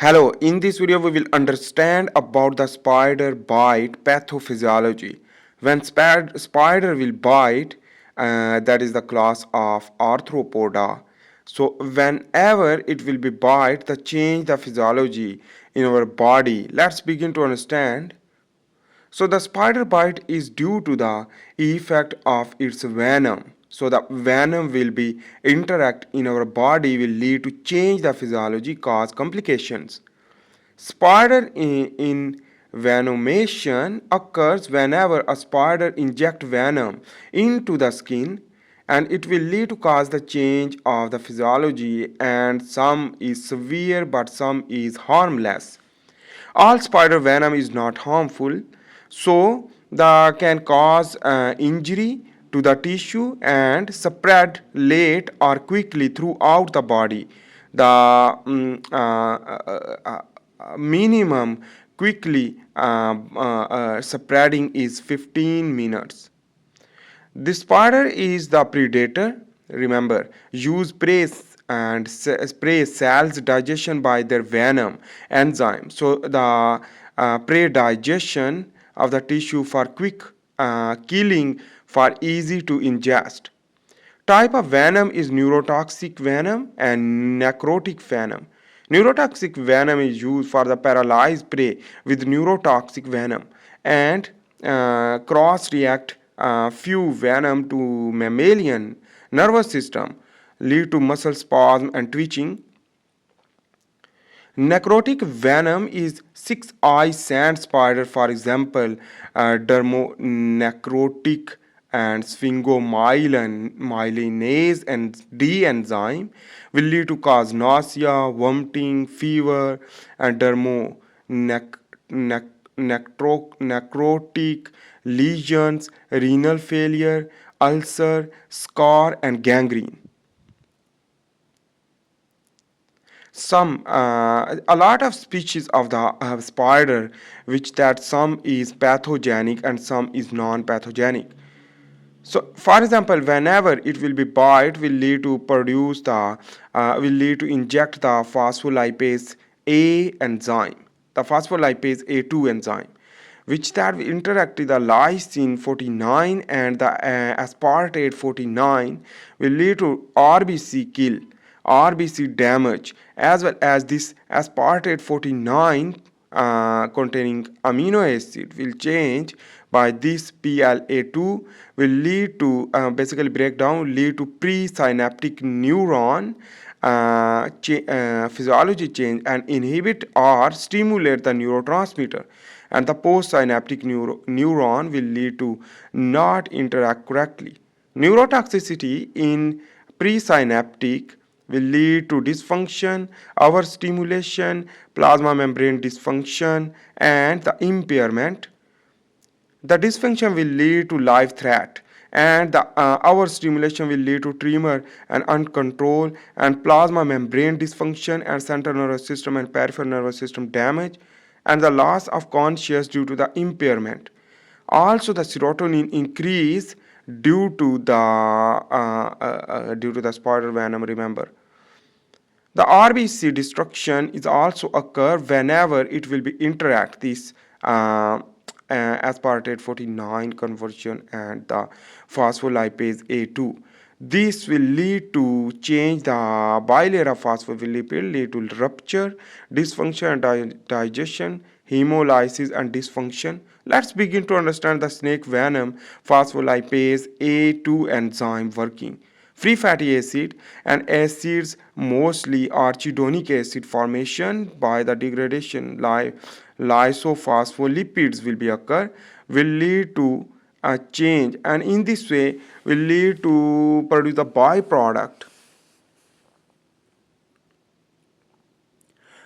Hello, in this video we will understand about the spider bite pathophysiology. When spider will bite, that is the class of arthropoda. So whenever it will be bite, the change the physiology in our body. Let's begin to understand. So the spider bite is due to the effect of its venom. So the venom will be interact in our body will lead to change the physiology, cause complications. Spider in venomation occurs whenever a spider injects venom into the skin, and it will lead to cause the change of the physiology, and some is severe but some is harmless. All spider venom is not harmful, so the can cause injury to the tissue and spread late or quickly throughout the body. The minimum quickly spreading is 15 minutes. The spider is the predator. Remember, use prey and prey cells digestion by their venom enzyme. So the prey digestion of the tissue for quick killing for easy to ingest. Type of venom is neurotoxic venom and necrotic venom. Neurotoxic venom is used for the paralyzed prey with neurotoxic venom and cross react few venom to mammalian nervous system, lead to muscle spasm and twitching. Necrotic venom is six-eye sand spider, for example, dermonecrotic and sphingomyelinase and D enzyme will lead to cause nausea, vomiting, fever, and necrotic lesions, renal failure, ulcer, scar, and gangrene. A lot of species of the spider, which that some is pathogenic and some is non-pathogenic. So for example, whenever it will be bite will lead to produce the will lead to inject the phospholipase A enzyme, the phospholipase A2 enzyme, which that will interact with the lysine 49 and the aspartate 49 will lead to RBC kill, RBC damage, as well as this aspartate 49 containing amino acid will change by this PLA2 will lead to basically breakdown lead to presynaptic neuron physiology change and inhibit or stimulate the neurotransmitter, and the postsynaptic neuron will lead to not interact correctly. Neurotoxicity in presynaptic will lead to dysfunction, overstimulation, plasma membrane dysfunction, and the impairment. The dysfunction will lead to life threat, and the overstimulation will lead to tremor and uncontrol, and plasma membrane dysfunction, and central nervous system and peripheral nervous system damage, and the loss of consciousness due to the impairment. Also, the serotonin increase due to the spider venom. Remember, the RBC destruction is also occur whenever it will be interact this aspartate 49 conversion and the phospholipase A2. This will lead to change the bilayer phospholipid, lead to rupture, dysfunction and digestion, hemolysis and dysfunction. Let's begin to understand the snake venom phospholipase A2 enzyme working. Free fatty acid and acids, mostly arachidonic acid formation by the degradation lysophospholipids will be occur, will lead to a change, and in this way will lead to produce a byproduct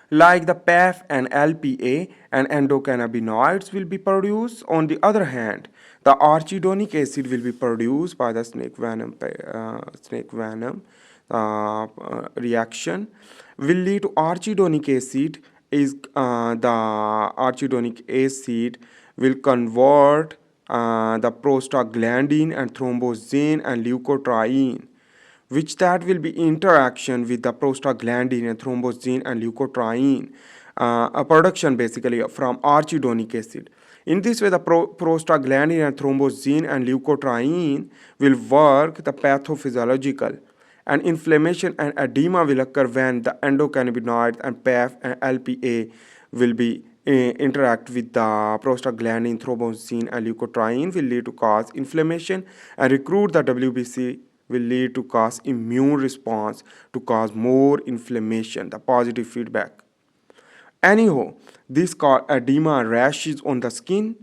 like the PAF and LPA and endocannabinoids will be produced. On the other hand, the arachidonic acid will be produced by the snake venom reaction will lead to arachidonic acid is the arachidonic acid will convert the prostaglandin and thromboxane and leukotriene, which that will be interaction with the prostaglandin and thromboxane and leukotriene a production basically from arachidonic acid. In this way, the prostaglandin and thromboxane and leukotriene will work the pathophysiological, and inflammation and edema will occur when the endocannabinoids and PAF and LPA will be interact with the prostaglandin, thromboxane, and leukotriene will lead to cause inflammation, and recruit the WBC will lead to cause immune response to cause more inflammation, the positive feedback. Anyhow, this cause edema rashes on the skin.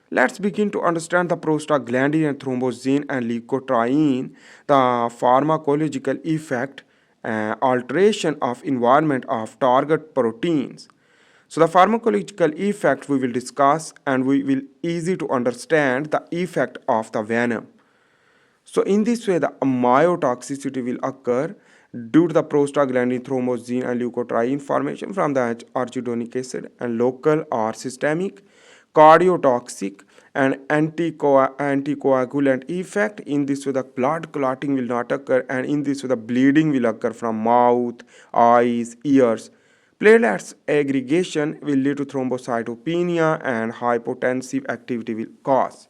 Let's begin to understand the prostaglandin and thromboxane and leukotriene, the pharmacological effect, alteration of environment of target proteins. So the pharmacological effect we will discuss, and we will easy to understand the effect of the venom. So in this way, the myotoxicity will occur due to the prostaglandin, thromboxane, and leukotriene formation from the arachidonic acid, and local or systemic cardiotoxic and anticoagulant effect. In this way, the blood clotting will not occur, and in this way, the bleeding will occur from mouth, eyes, ears. Platelets aggregation will lead to thrombocytopenia, and hypotensive activity will cause.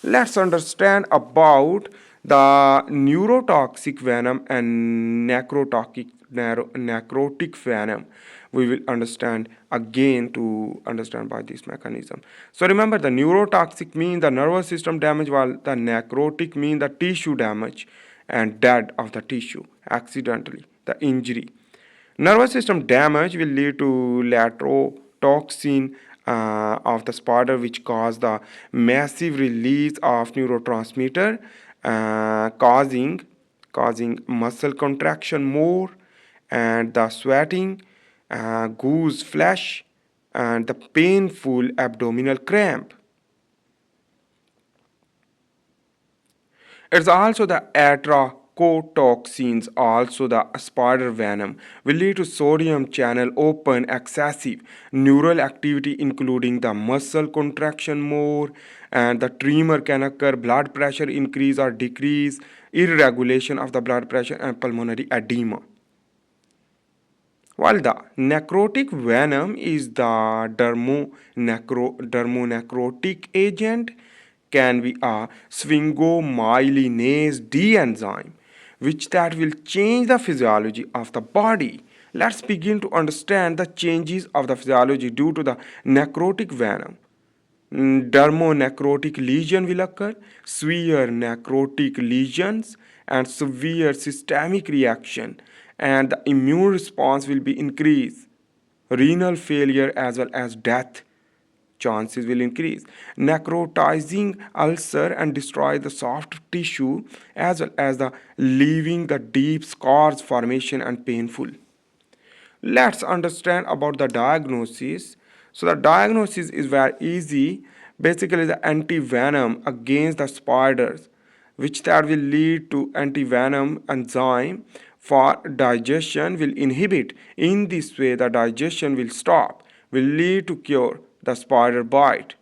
Let's understand about the neurotoxic venom and necrotic venom. We will understand again to understand by this mechanism. So remember, the neurotoxic means the nervous system damage, while the necrotic means the tissue damage and death of the tissue accidentally, the injury. Nervous system damage will lead to laterotoxin of the spider, which cause the massive release of neurotransmitter, causing muscle contraction more, and the sweating, goose flesh, and the painful abdominal cramp. It's also the atracotoxins, also the spider venom, will lead to sodium channel open excessive neural activity, including the muscle contraction more, and the tremor can occur, blood pressure increase or decrease, irregulation of the blood pressure, and pulmonary edema. While the necrotic venom is the dermonecrotic agent, can be a sphingomyelinase D enzyme, which that will change the physiology of the body. Let's begin to understand the changes of the physiology due to the necrotic venom. Dermonecrotic lesion will occur, severe necrotic lesions, and severe systemic reaction, and the immune response will be increased. Renal failure as well as death chances will increase. Necrotizing ulcer and destroy the soft tissue, as well as the leaving the deep scars formation and painful. Let's understand about the diagnosis. So the diagnosis is very easy. Basically, the antivenom against the spiders, which that will lead to antivenom enzyme for digestion will inhibit. In this way, the digestion will stop, will lead to cure the spider bite.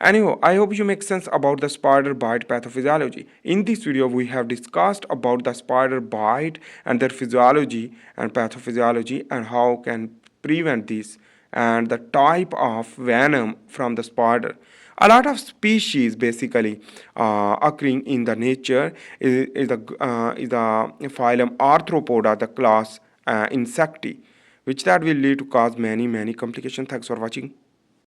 Anyhow, I hope you make sense about the spider bite pathophysiology. In this video, we have discussed about the spider bite and their physiology and pathophysiology, and how can prevent this, and the type of venom from the spider. A lot of species basically occurring in the nature is the phylum Arthropoda, the class Insecti, which that will lead to cause many complications. Thanks for watching.